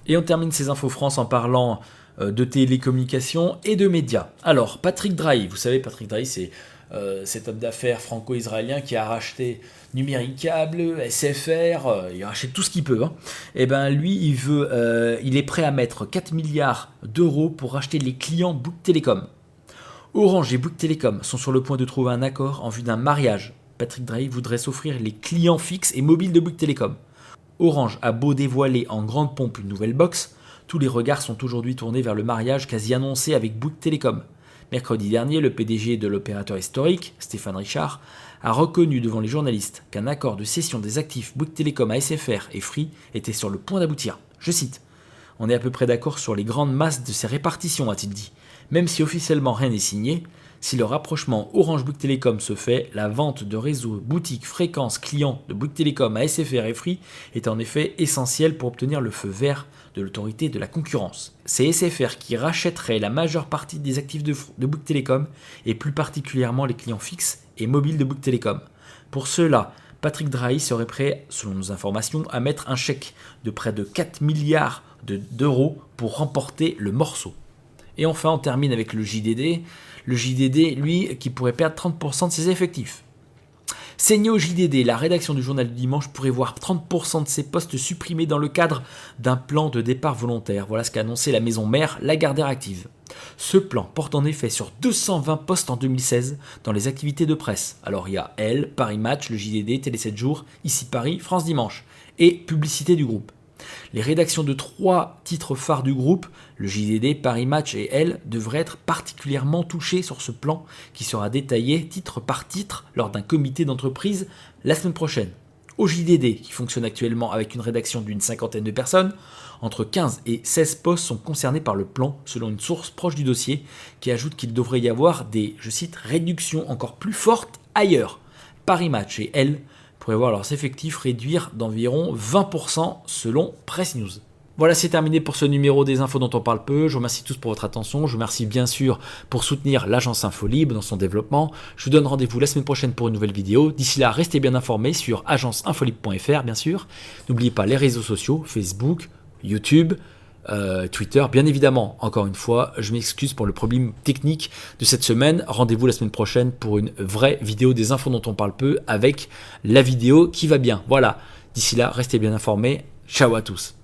Et on termine ces infos France en parlant de télécommunications et de médias. Alors, Patrick Drahi, vous savez, Patrick Drahi, c'est cet homme d'affaires franco-israélien qui a racheté Numéricable, SFR, il rachète tout ce qu'il peut. Et ben lui, il est prêt à mettre 4 milliards d'euros pour racheter les clients Bouygues Telecom. Orange et Bouygues Telecom sont sur le point de trouver un accord en vue d'un mariage. Patrick Drahi voudrait s'offrir les clients fixes et mobiles de Bouygues Telecom. Orange a beau dévoiler en grande pompe une nouvelle box, tous les regards sont aujourd'hui tournés vers le mariage quasi annoncé avec Bouygues Telecom. Mercredi dernier, le PDG de l'opérateur historique, Stéphane Richard, a reconnu devant les journalistes qu'un accord de cession des actifs Bouygues Telecom à SFR et Free était sur le point d'aboutir. Je cite : « On est à peu près d'accord sur les grandes masses de ces répartitions, a-t-il dit. Même si officiellement rien n'est signé, si le rapprochement Orange-Bouygues Telecom se fait, la vente de réseaux boutiques fréquences clients de Bouygues Telecom à SFR et Free est en effet essentielle pour obtenir le feu vert de l'autorité de la concurrence. C'est SFR qui rachèterait la majeure partie des actifs de Bouygues Telecom et plus particulièrement les clients fixes et mobiles de Bouygues Telecom. Pour cela, Patrick Drahi serait prêt, selon nos informations, à mettre un chèque de près de 4 milliards d'euros pour remporter le morceau. Et enfin, on termine avec le JDD. Le JDD, lui, qui pourrait perdre 30% de ses effectifs. Saigné au JDD, la rédaction du journal du dimanche pourrait voir 30% de ses postes supprimés dans le cadre d'un plan de départ volontaire. Voilà ce qu'a annoncé la maison mère, Lagardère Active. Ce plan porte en effet sur 220 postes en 2016 dans les activités de presse. Alors il y a Elle, Paris Match, le JDD, Télé 7 jours, Ici Paris, France Dimanche et publicité du groupe. Les rédactions de 3 titres phares du groupe, le JDD, Paris Match et Elle, devraient être particulièrement touchées sur ce plan qui sera détaillé titre par titre lors d'un comité d'entreprise la semaine prochaine. Au JDD, qui fonctionne actuellement avec une rédaction d'une 50aine de personnes, entre 15 et 16 postes sont concernés par le plan, selon une source proche du dossier, qui ajoute qu'il devrait y avoir des, je cite, réductions encore plus fortes ailleurs. Paris Match et Elle pourraient voir leurs effectifs réduire d'environ 20% selon Presse News. Voilà, c'est terminé pour ce numéro des infos dont on parle peu. Je vous remercie tous pour votre attention. Je vous remercie bien sûr pour soutenir l'agence Infolibre dans son développement. Je vous donne rendez-vous la semaine prochaine pour une nouvelle vidéo. D'ici là, restez bien informés sur agenceinfolibre.fr bien sûr. N'oubliez pas les réseaux sociaux, Facebook, YouTube, Twitter, bien évidemment. Encore une fois, je m'excuse pour le problème technique de cette semaine. Rendez-vous la semaine prochaine pour une vraie vidéo des infos dont on parle peu avec la vidéo qui va bien. Voilà, d'ici là, restez bien informés. Ciao à tous.